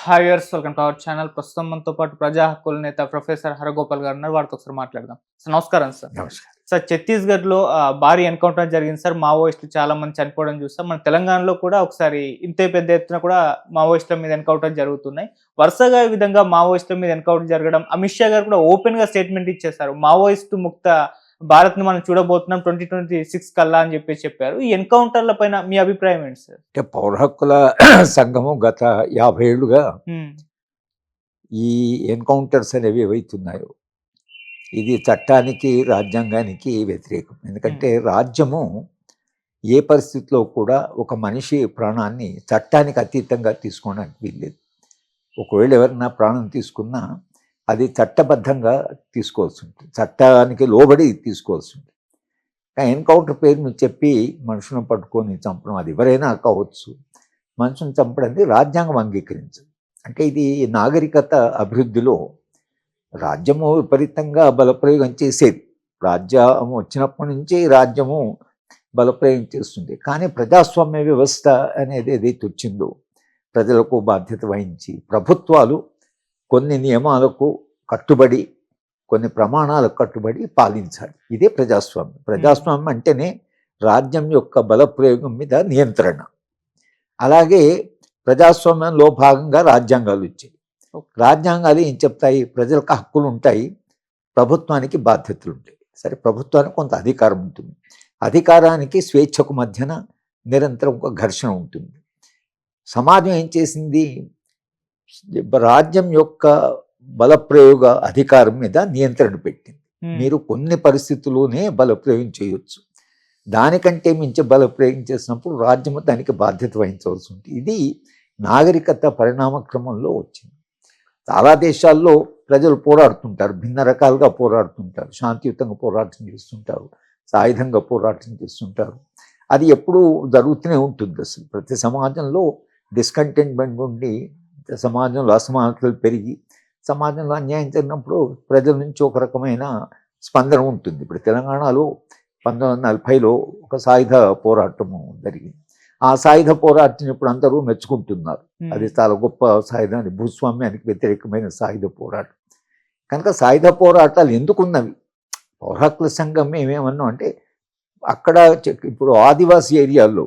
Hi viewers, welcome to our channel. ప్రస్తుతం మనతో పాటు ప్రజా హక్కుల నేత ప్రొఫెసర్ హరగోపాల్ గారు ఉన్నారు. వారితో ఒకసారి మాట్లాడదాం. సార్ నమస్కారం సార్. నమస్కారం. సార్, ఛత్తీస్గఢ్లో భారీ ఎన్కౌంటర్ జరిగింది సార్. మావోయిస్టులు చాలా మంది చనిపోవడం చూస్తాం. మన తెలంగాణలో కూడా ఒకసారి ఇంతే పెద్ద ఎత్తున కూడా మావోయిస్టుల మీద ఎన్కౌంటర్ జరుగుతున్నాయి. వరుసగా ఈ విధంగా మావోయిస్టుల మీద ఎన్కౌంటర్ జరగడం, అమిత్ షా గారు కూడా ఓపెన్ గా స్టేట్మెంట్ ఇచ్చేశారు. మావోయిస్టు ముక్త భారత్ ని మనం చూడబోతున్నాం 2026 కల్లా అని చెప్పారు. ఈ ఎన్కౌంటర్ల పైన మీ అభిప్రాయం ఏంటి సార్? అంటే పౌర హక్కుల సంఘము గత 50 ఏళ్లుగా ఈ ఎన్కౌంటర్స్ అనేవి ఏవైతున్నాయో ఇది చట్టానికి రాజ్యాంగానికి వ్యతిరేకం. ఎందుకంటే రాజ్యము ఏ పరిస్థితిలో కూడా ఒక మనిషి ప్రాణాన్ని చట్టానికి అతీతంగా తీసుకోవడానికి వీల్లేదు. ఒకవేళ ఎవరైనా ప్రాణం తీసుకున్నా అది చట్టబద్ధంగా తీసుకోవాల్సి ఉంటుంది, చట్టానికి లోబడి తీసుకోవాల్సి ఉంటుంది. ఎన్కౌంటర్ పేరు మీరు చెప్పి మనుషులను పట్టుకొని చంపడం, అది ఎవరైనా కావచ్చు, మనుషులను చంపడానికి రాజ్యాంగం అంగీకరించదు. అంటే ఇది నాగరికత అభివృద్ధిలో రాజ్యము విపరీతంగా బలప్రయోగం చేసేది. రాజ్యం వచ్చినప్పటి నుంచి రాజ్యము బలప్రయోగం చేస్తుంది. కానీ ప్రజాస్వామ్య వ్యవస్థ అనేది ఏదైతే వచ్చిందో ప్రజలకు బాధ్యత వహించి ప్రభుత్వాలు కొన్ని నియమాలకు కట్టుబడి కొన్ని ప్రమాణాలకు కట్టుబడి పాలించాలి. ఇదే ప్రజాస్వామ్యం. ప్రజాస్వామ్యం అంటేనే రాజ్యం యొక్క బలప్రయోగం మీద నియంత్రణ. అలాగే ప్రజాస్వామ్యంలో భాగంగా రాజ్యాంగాలు వచ్చాయి. రాజ్యాంగాలు ఏం చెప్తాయి? ప్రజలకు హక్కులు ఉంటాయి, ప్రభుత్వానికి బాధ్యతలు ఉంటాయి. సరే, ప్రభుత్వానికి కొంత అధికారం ఉంటుంది, అధికారానికి స్వేచ్ఛకు మధ్యన నిరంతరం ఒక ఘర్షణ ఉంటుంది. సమాజం ఏం చేసింది? రాజ్యం యొక్క బలప్రయోగ అధికారం మీద నియంత్రణ పెట్టింది. మీరు కొన్ని పరిస్థితుల్లోనే బలప్రయోగం చేయొచ్చు, దానికంటే మించి బలప్రయోగం చేసినప్పుడు రాజ్యము దానికి బాధ్యత వహించవలసి ఉంటుంది. ఇది నాగరికత పరిణామ క్రమంలో వచ్చింది. చాలా దేశాల్లో ప్రజలు పోరాడుతుంటారు, భిన్న రకాలుగా పోరాడుతుంటారు, శాంతియుతంగా పోరాటం చేస్తుంటారు, సాయుధంగా పోరాటం చేస్తుంటారు. అది ఎప్పుడూ జరుగుతూనే ఉంటుంది. అసలు ప్రతి సమాజంలో డిస్కంటెంట్మెంట్ ఉండి, సమాజంలో అసమానతలు పెరిగి, సమాజంలో అన్యాయం జరిగినప్పుడు ప్రజల నుంచి ఒక రకమైన స్పందన ఉంటుంది. ఇప్పుడు తెలంగాణలో 1940లో ఒక సాయుధ పోరాటము జరిగింది. ఆ సాయుధ పోరాటం ఇప్పుడు అందరూ మెచ్చుకుంటున్నారు. అది చాలా గొప్ప సాయుధాన్ని, భూస్వామ్యానికి వ్యతిరేకమైన సాయుధ పోరాటం. కనుక సాయుధ పోరాటాలు ఎందుకున్నవి? పౌర హక్కుల సంఘం మేమేమన్నాం అంటే, అక్కడ ఇప్పుడు ఆదివాసీ ఏరియాల్లో,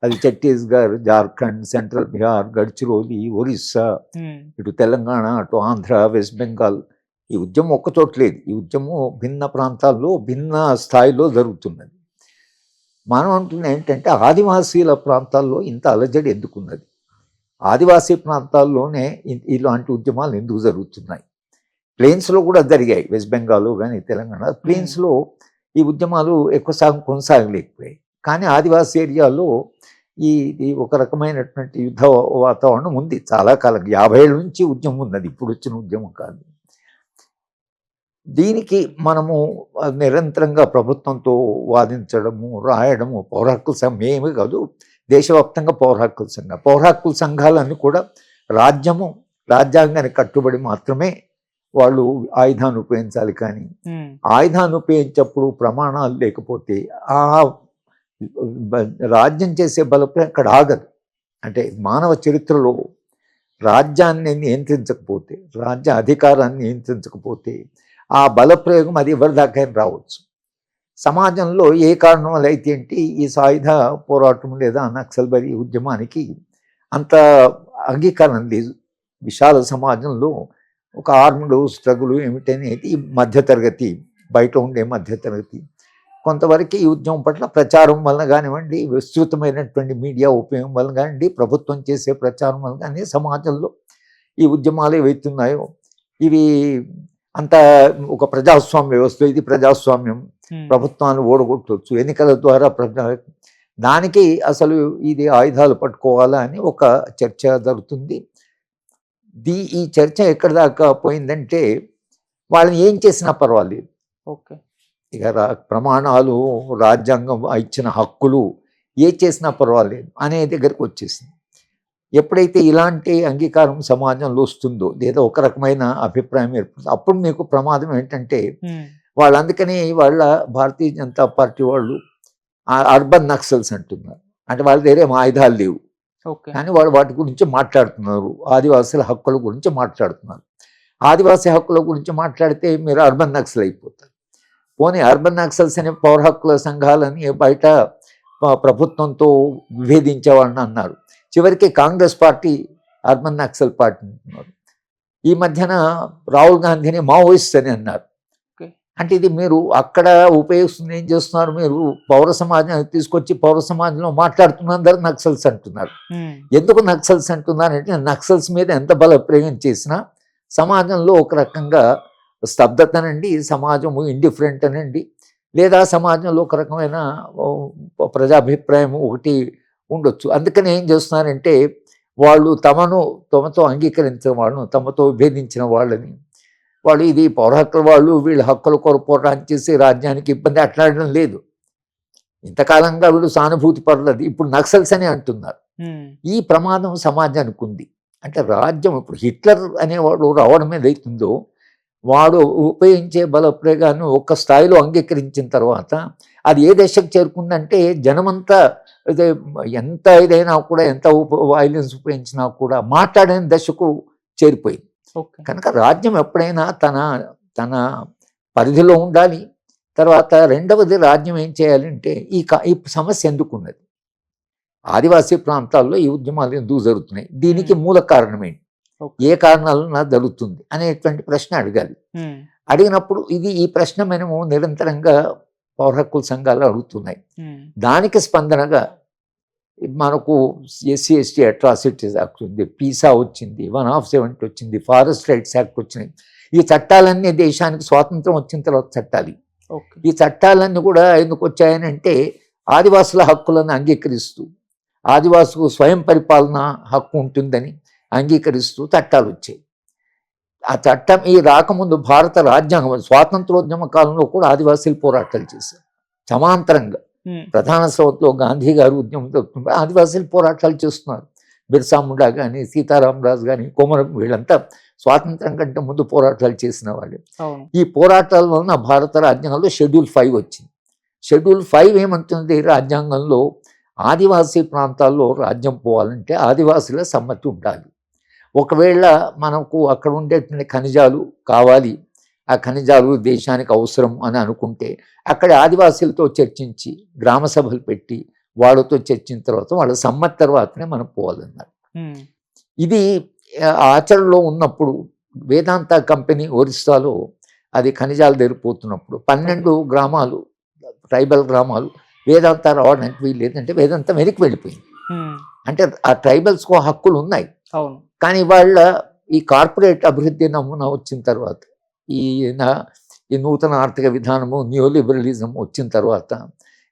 అది ఛత్తీస్గఢ్, జార్ఖండ్, సెంట్రల్ బీహార్, గడ్చిరోలి, ఒరిస్సా, ఇటు తెలంగాణ, అటు ఆంధ్ర, వెస్ట్ బెంగాల్, ఈ ఉద్యమం ఒక్కచోట లేదు. ఈ ఉద్యమం భిన్న ప్రాంతాల్లో భిన్న స్థాయిలో జరుగుతున్నది. మనం అంటున్న ఏంటంటే, ఆదివాసీల ప్రాంతాల్లో ఇంత అలజడి ఎందుకున్నది? ఆదివాసీ ప్రాంతాల్లోనే ఇలాంటి ఉద్యమాలు ఎందుకు జరుగుతున్నాయి? ప్లేన్స్లో కూడా జరిగాయి, వెస్ట్ బెంగాల్ కానీ తెలంగాణ. ప్లేన్స్లో ఈ ఉద్యమాలు ఎక్కువ సాగం కొనసాగలేకపోయాయి. కానీ ఆదివాసీ ఏరియాలో ఈ ఒక రకమైనటువంటి యుద్ధ వాతావరణం ఉంది. చాలా కాలం, 50 ఏళ్ళ నుంచి ఉద్యమం ఉన్నది, ఇప్పుడు వచ్చిన ఉద్యమం కాదు. దీనికి మనము నిరంతరంగా ప్రభుత్వంతో వాదించడము, రాయడము, పౌర హక్కుల సంఘం ఏమీ కాదు, దేశవ్యాప్తంగా పౌర హక్కుల సంఘాలన్నీ కూడా రాజ్యాంగానికి కట్టుబడి మాత్రమే వాళ్ళు ఆయుధాన్ని ఉపయోగించాలి. కానీ ఆయుధాన్ని ఉపయోగించేప్పుడు ప్రమాణాలు లేకపోతే ఆ రాజ్యం చేసే బలప్రయోగం అక్కడ ఆగదు. అంటే మానవ చరిత్రలో రాజ్యాన్ని నియంత్రించకపోతే, రాజ్య అధికారాన్ని నియంత్రించకపోతే ఆ బలప్రయోగం అది ఎవరి దాకా రావచ్చు. సమాజంలో ఏ కారణం వల్ల అయితే ఏంటి, ఈ సాయుధ పోరాటం లేదా నక్సల్బరీ ఉద్యమానికి అంత అంగీకారం లేదు. విశాల సమాజంలో ఒక ఆర్మ్డ్ స్ట్రగుల్ ఏమిటనేది మధ్యతరగతి, బయట ఉండే మధ్యతరగతి కొంతవరకు ఈ ఉద్యమం పట్ల ప్రచారం వలన కానివ్వండి, విస్తృతమైనటువంటి మీడియా ఉపయోగం వలన కానివ్వండి, ప్రభుత్వం చేసే ప్రచారం వలన కానీ సమాజంలో ఈ ఉద్యమాలు ఏవైతున్నాయో ఇవి అంత ఒక ప్రజాస్వామ్య వ్యవస్థ, ఇది ప్రజాస్వామ్యం, ప్రభుత్వాన్ని ఓడగొట్టవచ్చు ఎన్నికల ద్వారా, దానికి అసలు ఇది ఆయుధాలు పట్టుకోవాలా అని ఒక చర్చ జరుగుతుంది. ఈ చర్చ ఎక్కడి దాకా పోయిందంటే, వాళ్ళని ఏం చేసినా పర్వాలేదు, ఓకే, ఇక ప్రమాణాలు, రాజ్యాంగం ఇచ్చిన హక్కులు ఏ చేసినా పర్వాలేదు అనే దగ్గరికి వచ్చేసింది. ఎప్పుడైతే ఇలాంటి అంగీకారం సమాజంలో వస్తుందో, లేదా ఒక రకమైన అభిప్రాయం ఏర్పడుతుంది, అప్పుడు మీకు ప్రమాదం ఏంటంటే, వాళ్ళు అందుకని వాళ్ళ భారతీయ జనతా పార్టీ వాళ్ళు అర్బన్ నక్సల్స్ అంటున్నారు. అంటే వాళ్ళ దగ్గర ఏం ఆయుధాలు లేవు, ఓకే. కానీ వాళ్ళు వాటి గురించి మాట్లాడుతున్నారు. ఆదివాసుల హక్కుల గురించి మాట్లాడుతున్నారు. ఆదివాసీ హక్కుల గురించి మాట్లాడితే మీరు అర్బన్ నక్సల్ అయిపోతారు. పోనీ అర్బన్ నక్సల్స్ అనే పౌర హక్కుల సంఘాలని బయట ప్రభుత్వంతో విభేదించేవాళ్ళని అన్నారు. చివరికి Congress party urban Naxal party అంటున్నారు. ఈ మధ్యన రాహుల్ గాంధీని మావోయిస్ట్ అని అన్నారు. అంటే ఇది మీరు అక్కడ ఉపయోగిస్తుంది ఏం చేస్తున్నారు, మీరు పౌర సమాజాన్ని తీసుకొచ్చి పౌర సమాజంలో మాట్లాడుతున్నందరూ నక్సల్స్ అంటున్నారు. ఎందుకు నక్సల్స్ అంటున్నారంటే నక్సల్స్ మీద ఎంత బలప్రయోగం చేసినా సమాజంలో ఒక రకంగా స్తబ్దతనండి, సమాజము ఇండిఫరెంట్ అనండి, లేదా సమాజంలో ఒక రకమైన ప్రజాభిప్రాయం ఒకటి ఉండొచ్చు. అందుకని ఏం చేస్తున్నారంటే వాళ్ళు తమతో అంగీకరించిన వాళ్ళను, తమతో విభేదించిన వాళ్ళని వాళ్ళు ఇది పౌర హక్కుల వాళ్ళు వీళ్ళ హక్కుల కొరకు పోరాటం చేసి రాజ్యానికి ఇబ్బంది అట్లాడడం లేదు. ఇంతకాలంగా వీళ్ళు సానుభూతి పడలేదు, ఇప్పుడు నక్సల్స్ అని అంటున్నారు. ఈ ప్రమాదం సమాజానికి ఉంది. అంటే రాజ్యం ఇప్పుడు హిట్లర్ అనేవాడు రావడం ఏదైతుందో వాడు ఉపయోగించే బలప్రయోగాన్ని ఒక్క స్థాయిలో అంగీకరించిన తర్వాత అది ఏ దశకు చేరుకుందంటే జనమంతా ఎంత ఇదైనా కూడా, ఎంత వైలెన్స్ ఉపయోగించినా కూడా మాట్లాడని దశకు చేరిపోయింది. కనుక రాజ్యం ఎప్పుడైనా తన పరిధిలో ఉండాలి. తర్వాత రెండవది రాజ్యం ఏం చేయాలంటే ఈ సమస్య ఎందుకున్నది, ఆదివాసీ ప్రాంతాల్లో ఈ ఉద్యమాలు ఎందుకు జరుగుతున్నాయి, దీనికి మూల కారణం ఏంటి, ఏ కారణాలు నాకు జరుగుతుంది అనేటువంటి ప్రశ్న అడగాలి. అడిగినప్పుడు ఈ ప్రశ్న మేము నిరంతరంగా పౌర హక్కుల సంఘాలు అడుగుతున్నాయి. దానికి స్పందనగా మనకు ఎస్సీ ఎస్టీ అట్రాసిటీస్ యాక్ట్ ఉంది, పీసా వచ్చింది, 170 వచ్చింది, ఫారెస్ట్ రైట్స్ యాక్ట్ వచ్చినాయి. ఈ చట్టాలన్నీ దేశానికి స్వాతంత్రం వచ్చిన తర్వాత చట్టాలు. ఈ చట్టాలన్నీ కూడా ఎందుకు వచ్చాయనంటే ఆదివాసుల హక్కులను అంగీకరిస్తూ, ఆదివాసులకు స్వయం పరిపాలన హక్కు ఉంటుందని అంగీకరిస్తూ చట్టాలు వచ్చాయి. ఆ చట్టం ఈ రాకముందు భారత రాజ్యాంగం స్వాతంత్రోద్యమ కాలంలో కూడా ఆదివాసీలు పోరాటాలు చేశారు. సమాంతరంగా ప్రధాన స్రోతంలో గాంధీ గారు ఉద్యమం జరుగుతుంటే ఆదివాసీలు పోరాటాలు చేస్తున్నారు. బిర్సా ముండా కానీ, సీతారామరాజు కానీ, కొమరం, వీళ్ళంతా స్వాతంత్రం కంటే ముందు పోరాటాలు చేసిన వాళ్ళు. ఈ పోరాటాల వలన భారత రాజ్యాంగంలో షెడ్యూల్ 5 వచ్చింది. షెడ్యూల్ 5 ఏమంటుంది, రాజ్యాంగంలో ఆదివాసీ ప్రాంతాల్లో రాజ్యం పోవాలంటే ఆదివాసీల సమ్మతి ఉండాలి. ఒకవేళ మనకు అక్కడ ఉండేటువంటి ఖనిజాలు కావాలి, ఆ ఖనిజాలు దేశానికి అవసరం అని అనుకుంటే అక్కడ ఆదివాసీలతో చర్చించి గ్రామ సభలు పెట్టి వాళ్ళతో చర్చించిన తర్వాత వాళ్ళ సమ్మతి తర్వాతనే మనం పోవాలన్నారు. ఇది ఆచరణలో ఉన్నప్పుడు వేదాంత కంపెనీ ఒరిస్సాలో అది ఖనిజాలు తెరిపోతున్నప్పుడు 12 గ్రామాలు, ట్రైబల్ గ్రామాలు వేదాంత రావడానికి వీలు లేదంటే వేదాంతం వెనక్కి వెళ్ళిపోయింది. అంటే ఆ ట్రైబల్స్కు హక్కులు ఉన్నాయి, కానీ వాళ్ళ ఈ కార్పొరేట్ అభివృద్ధి నమూనా వచ్చిన తర్వాత, ఈ నూతన ఆర్థిక విధానము న్యూ లిబరలిజం వచ్చిన తర్వాత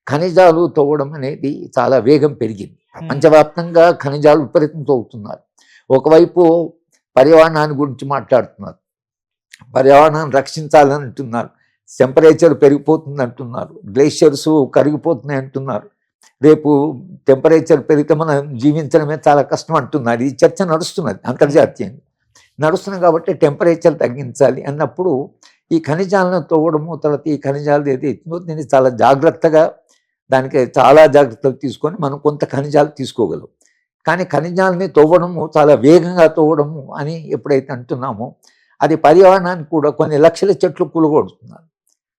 ఖనిజాలు తవ్వడం అనేది చాలా వేగం పెరిగింది. ప్రపంచవ్యాప్తంగా ఖనిజాలు విపరీతం తవ్వుతున్నారు. ఒకవైపు పర్యావరణాన్ని గురించి మాట్లాడుతున్నారు, పర్యావరణాన్ని రక్షించాలని అంటున్నారు, టెంపరేచర్ పెరిగిపోతుంది అంటున్నారు, గ్లేషియర్స్ కరిగిపోతున్నాయి అంటున్నారు, రేపు టెంపరేచర్ పెరిగితే మనం జీవించడమే చాలా కష్టం అంటున్నారు. ఈ చర్చ నడుస్తున్నది, అంతర్జాతీయంగా నడుస్తున్నాయి. కాబట్టి టెంపరేచర్ తగ్గించాలి అన్నప్పుడు ఈ ఖనిజాలను తవ్వడము, తర్వాత ఈ ఖనిజాలు ఏదైతుందో దీన్ని చాలా జాగ్రత్తగా, దానికి చాలా జాగ్రత్తలు తీసుకొని మనం కొంత ఖనిజాలు తీసుకోగలం. కానీ ఖనిజాలని తవ్వడము చాలా వేగంగా తవ్వడము అని ఎప్పుడైతే అంటున్నామో అది పర్యావరణానికి కూడా కొన్ని లక్షల చెట్లు కూలగొడుతున్నారు.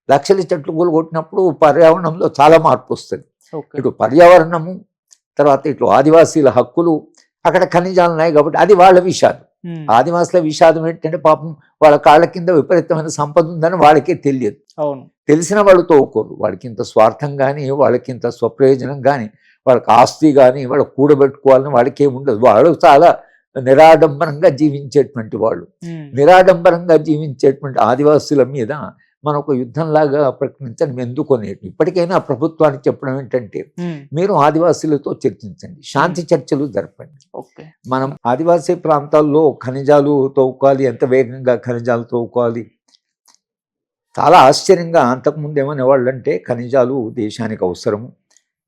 లక్షల చెట్లు కూలగొట్టినప్పుడు పర్యావరణంలో చాలా మార్పు వస్తుంది. ఇటు పర్యావరణము, తర్వాత ఇటు ఆదివాసీల హక్కులు, అక్కడ ఖనిజాలు ఉన్నాయి కాబట్టి అది వాళ్ళ విషాదం. ఆదివాసుల విషాదం ఏంటంటే పాపం వాళ్ళ కాళ్ళ కింద విపరీతమైన సంపద ఉందని వాళ్ళకే తెలియదు. తెలిసిన వాళ్ళు తోకోరు. వాళ్ళకి ఇంత స్వార్థం కానీ, వాళ్ళకి ఇంత స్వప్రయోజనం కానీ, వాళ్ళకి ఆస్తి కానీ వాళ్ళ కూడబెట్టుకోవాలని వాళ్ళకి ఏమి ఉండదు. వాళ్ళు చాలా నిరాడంబరంగా జీవించేటువంటి వాళ్ళు. నిరాడంబరంగా జీవించేటువంటి ఆదివాసుల మీద మనకు యుద్ధంలాగా ప్రకటించడం ఎందుకు అనేది ఇప్పటికైనా ప్రభుత్వానికి చెప్పడం ఏంటంటే మీరు ఆదివాసీలతో చర్చించండి, శాంతి చర్చలు జరపండి. మనం ఆదివాసీ ప్రాంతాల్లో ఖనిజాలు తవ్వుకోవాలి, ఎంత వేగంగా ఖనిజాలు తవ్వుకోవాలి. చాలా ఆశ్చర్యంగా అంతకుముందు ఏమనేవాళ్ళు అంటే ఖనిజాలు దేశానికి అవసరము,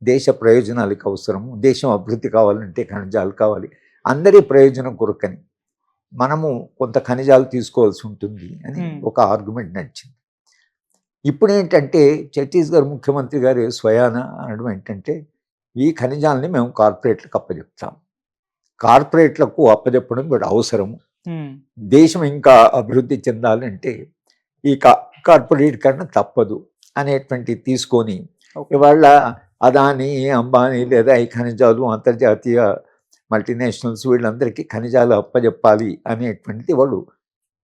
దేశ ప్రయోజనాలకు అవసరము, దేశం అభివృద్ధి కావాలంటే ఖనిజాలు కావాలి, అందరి ప్రయోజనం కొరకని మనము కొంత ఖనిజాలు తీసుకోవాల్సి ఉంటుంది అని ఒక ఆర్గ్యుమెంట్ నడిచింది. ఇప్పుడు ఏంటంటే ఛత్తీస్గఢ్ ముఖ్యమంత్రి గారు స్వయాన అనడం ఏంటంటే ఈ ఖనిజాలని మేము కార్పొరేట్లకు అప్పచెప్తాం, కార్పొరేట్లకు అప్పచెప్పడం కూడా అవసరము. దేశం ఇంకా అభివృద్ధి చెందాలంటే ఈ కార్పొరేటీకరణ తప్పదు అనేటువంటి తీసుకొని ఇవాళ అదాని, అంబానీ లేదా ఈ ఖనిజాలు అంతర్జాతీయ మల్టీనేషనల్స్ వీళ్ళందరికీ ఖనిజాలు అప్పచెప్పాలి అనేటువంటిది వాళ్ళు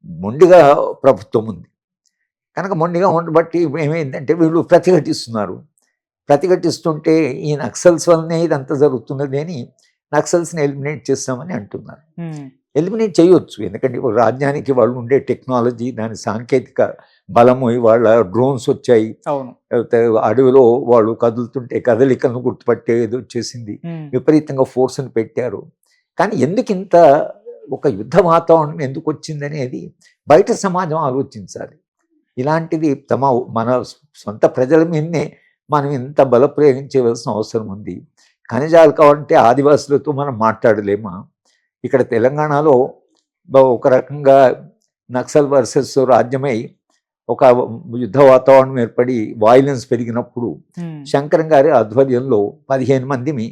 మొండిగా ప్రభుత్వం ఉంది. కనుక మొండిగా ఉండబట్టి ఏమైందంటే వీళ్ళు ప్రతిఘటిస్తుంటే ఈ నక్సల్స్ వల్లనే ఇదంతా జరుగుతున్నది అని నక్సల్స్ని ఎలిమినేట్ చేస్తామని అంటున్నారు. ఎలిమినేట్ చేయొచ్చు, ఎందుకంటే ఇప్పుడు రాజ్యానికి వాళ్ళు ఉండే టెక్నాలజీ, దాని సాంకేతిక బలము, ఇవాళ డ్రోన్స్ వచ్చాయి, అడవిలో వాళ్ళు కదులుతుంటే కదలికలను గుర్తుపట్టేది వచ్చేసింది, విపరీతంగా ఫోర్స్ని పెట్టారు. కానీ ఎందుకు ఇంత ఒక యుద్ధ వాతావరణం ఎందుకు వచ్చిందనేది బయట సమాజం ఆలోచించాలి. ఇలాంటిది మన సొంత ప్రజల మీదనే మనం ఇంత బలప్రయోగం చేయవలసిన అవసరం ఉంది. ఖనిజాలు కావాలంటే ఆదివాసులతో మనం మాట్లాడలేమా? ఇక్కడ తెలంగాణలో ఒక రకంగా నక్సల్ వర్సెస్ రాజ్యమై ఒక యుద్ధ వాతావరణం ఏర్పడి వాయిలెన్స్ పెరిగినప్పుడు శంకరం గారి ఆధ్వర్యంలో 15 మందిని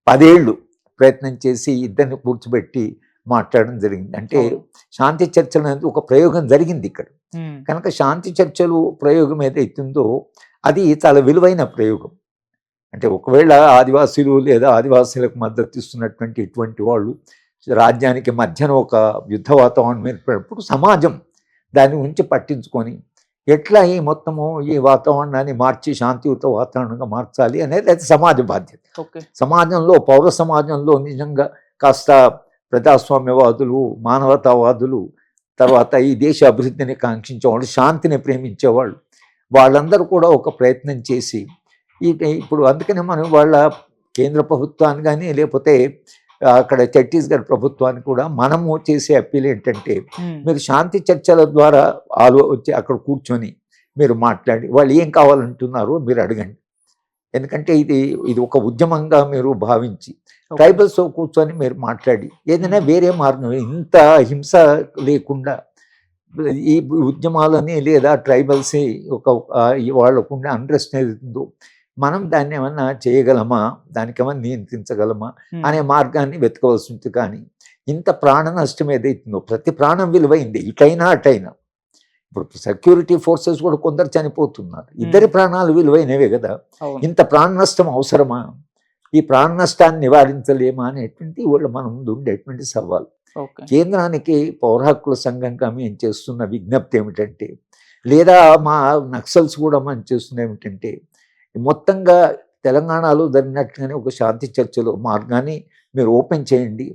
10 ఏళ్ళు ప్రయత్నం చేసి ఇద్దరిని కూర్చోబెట్టి మాట్లాడడం జరిగింది. అంటే శాంతి చర్చలు అనేది ఒక ప్రయోగం జరిగింది ఇక్కడ. కనుక శాంతి చర్చలు ప్రయోగం ఏదైతుందో అది చాలా విలువైన ప్రయోగం. అంటే ఒకవేళ ఆదివాసీలు లేదా ఆదివాసీలకు మద్దతు ఇస్తున్నటువంటి ఇటువంటి వాళ్ళు రాజ్యానికి మధ్యన ఒక యుద్ధ వాతావరణం ఏర్పడినప్పుడు సమాజం దాని గురించి పట్టించుకొని ఎట్లా ఈ మొత్తము ఈ వాతావరణాన్ని మార్చి శాంతియుత వాతావరణంగా మార్చాలి అనేది అది సమాజ బాధ్యత. సమాజంలో పౌర సమాజంలో నిజంగా కాస్త ప్రజాస్వామ్యవాదులు, మానవతావాదులు, తర్వాత ఈ దేశ అభివృద్ధిని కాంక్షించేవాళ్ళు, శాంతిని ప్రేమించేవాళ్ళు, వాళ్ళందరూ కూడా ఒక ప్రయత్నం చేసి ఇప్పుడు అందుకనే మనం వాళ్ళ కేంద్ర ప్రభుత్వాన్ని కానీ లేకపోతే అక్కడ ఛత్తీస్గఢ్ ప్రభుత్వాన్ని కూడా మనము చేసే అప్పీల్ ఏంటంటే మీరు శాంతి చర్చల ద్వారా వచ్చి అక్కడ కూర్చొని మీరు మాట్లాడి వాళ్ళు ఏం కావాలంటున్నారో మీరు అడగండి. ఎందుకంటే ఇది ఒక ఉద్యమంగా మీరు భావించి ట్రైబల్స్తో కూర్చొని మీరు మాట్లాడి ఏదైనా వేరే మార్గం, ఇంత హింస లేకుండా ఈ ఉద్యమాలని లేదా ట్రైబల్స్ ఒక వాళ్ళకుండా అండర్స్ట్ ఏదో మనం దాన్ని ఏమన్నా చేయగలమా, దానికి ఏమన్నా నియంత్రించగలమా అనే మార్గాన్ని వెతకవలసి ఉంటుంది. కానీ ఇంత ప్రాణ నష్టం ఏదైతుందో ప్రతి ప్రాణం విలువైంది, ఇటైనా అటైనా. ఇప్పుడు సెక్యూరిటీ ఫోర్సెస్ కూడా కొందరు చనిపోతున్నారు, ఇద్దరి ప్రాణాలు విలువైనవే కదా. ఇంత ప్రాణ నష్టం అవసరమా? ఈ ప్రాణ నష్టాన్ని నివారించలేమా అనేటువంటి వాళ్ళు మన ముందు ఉండేటువంటి సవాల్. కేంద్రానికి పౌర హక్కుల సంఘంగా మేము చేస్తున్న విజ్ఞప్తి ఏమిటంటే, లేదా మా నక్సల్స్ కూడా మనం చేస్తున్న ఏమిటంటే, మొత్తంగా తెలంగాణలో జరిగినట్టుగానే ఒక శాంతి చర్చలో మార్గాన్ని మీరు ఓపెన్ చేయండి.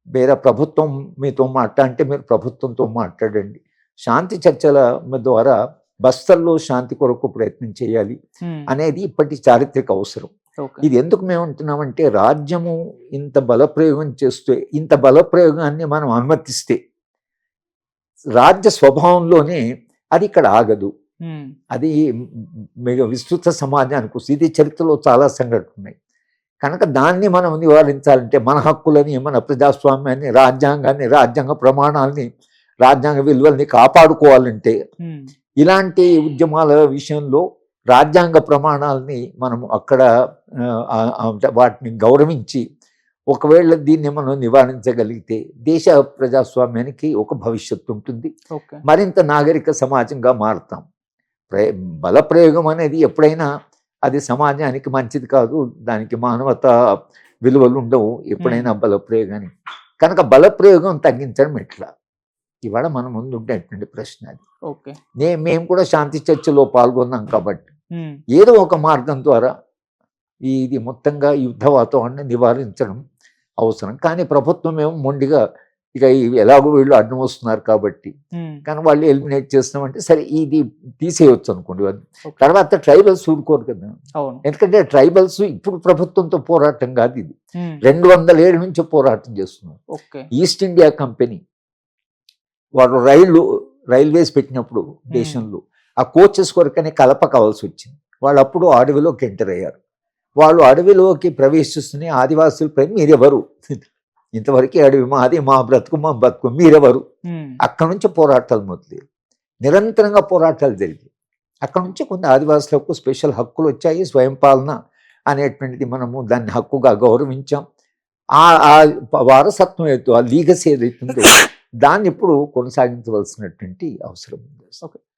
వేరే ప్రభుత్వం మీతో మాట్లాడంటే మీరు ప్రభుత్వంతో మాట్లాడండి. శాంతి చర్చల ద్వారా బస్తర్లో శాంతి కొరకు ప్రయత్నం చేయాలి అనేది ఇప్పటి చారిత్రక అవసరం. ఇది ఎందుకు మేము అంటున్నామంటే, రాజ్యము ఇంత బలప్రయోగం చేస్తే, ఇంత బలప్రయోగాన్ని మనం అనుమతిస్తే రాజ్య స్వభావంలోనే అది ఇక్కడ ఆగదు. అది విస్తృత సమాజానికి వస్తుంది. ఇది చరిత్రలో చాలా సంఘటనలు ఉన్నాయి. కనుక దాన్ని మనం నివారించాలంటే మన హక్కులని, మన ప్రజాస్వామ్యాన్ని, రాజ్యాంగాన్ని, రాజ్యాంగ ప్రమాణాలని, రాజ్యాంగ విలువల్ని కాపాడుకోవాలంటే ఇలాంటి ఉద్యమాల విషయంలో రాజ్యాంగ ప్రమాణాలని మనం అక్కడ వాటిని గౌరవించి ఒకవేళ దీన్ని మనం నివారించగలిగితే దేశ ప్రజాస్వామ్యానికి ఒక భవిష్యత్తు ఉంటుంది. మరింత నాగరిక సమాజంగా మారుతాం. బలప్రయోగం అనేది ఎప్పుడైనా అది సమాజానికి మంచిది కాదు, దానికి మానవతా విలువలు ఉండవు ఎప్పుడైనా బలప్రయోగానికి. కనుక బలప్రయోగం తగ్గించడం ఎట్లా ఇవాళ మన ముందు ఉండేటువంటి ప్రశ్న అది. మేము కూడా శాంతి చర్చలో పాల్గొన్నాం కాబట్టి ఏదో ఒక మార్గం ద్వారా ఇది మొత్తంగా యుద్ధ వాతావరణాన్ని నివారించడం అవసరం. కానీ ప్రభుత్వం ఏమో మొండిగా ఇక ఎలాగో వీళ్ళు అడ్డం వస్తున్నారు కాబట్టి కానీ వాళ్ళు ఎలిమినేట్ చేస్తామంటే సరే ఇది తీసేయవచ్చు అనుకోండి. తర్వాత ట్రైబల్స్ ఊరుకోరు కదా, ఎందుకంటే ట్రైబల్స్ ఇప్పుడు ప్రభుత్వంతో పోరాటం కాదు, ఇది 200 ఏళ్ళ నుంచి పోరాటం చేస్తున్నారు. ఈస్ట్ ఇండియా కంపెనీ వాళ్ళు రైల్వేస్ పెట్టినప్పుడు దేశంలో ఆ కోచెస్ కొరకనే కలప కావాల్సి వచ్చింది. వాళ్ళు అప్పుడు అడవిలోకి ఎంటర్ అయ్యారు. వాళ్ళు అడవిలోకి ప్రవేశిస్తున్న ఆదివాసులపై మీరెవరు, ఇంతవరకు అడవి మాది, మా బతుకు మీరెవరు, అక్కడి నుంచి పోరాటాలు మొదలయ్యాయి. నిరంతరంగా పోరాటాలు జరిగాయి. అక్కడ నుంచి కొన్ని ఆదివాసులకు స్పెషల్ హక్కులు వచ్చాయి. స్వయం పాలన అనేటువంటిది మనము దాన్ని హక్కుగా గౌరవించాం. ఆ వారసత్వం ఏదో ఆ లీగసీ ఏదైతుందో దాన్ని ఇప్పుడు కొనసాగించవలసినటువంటి అవసరం ఉంది. ఓకే.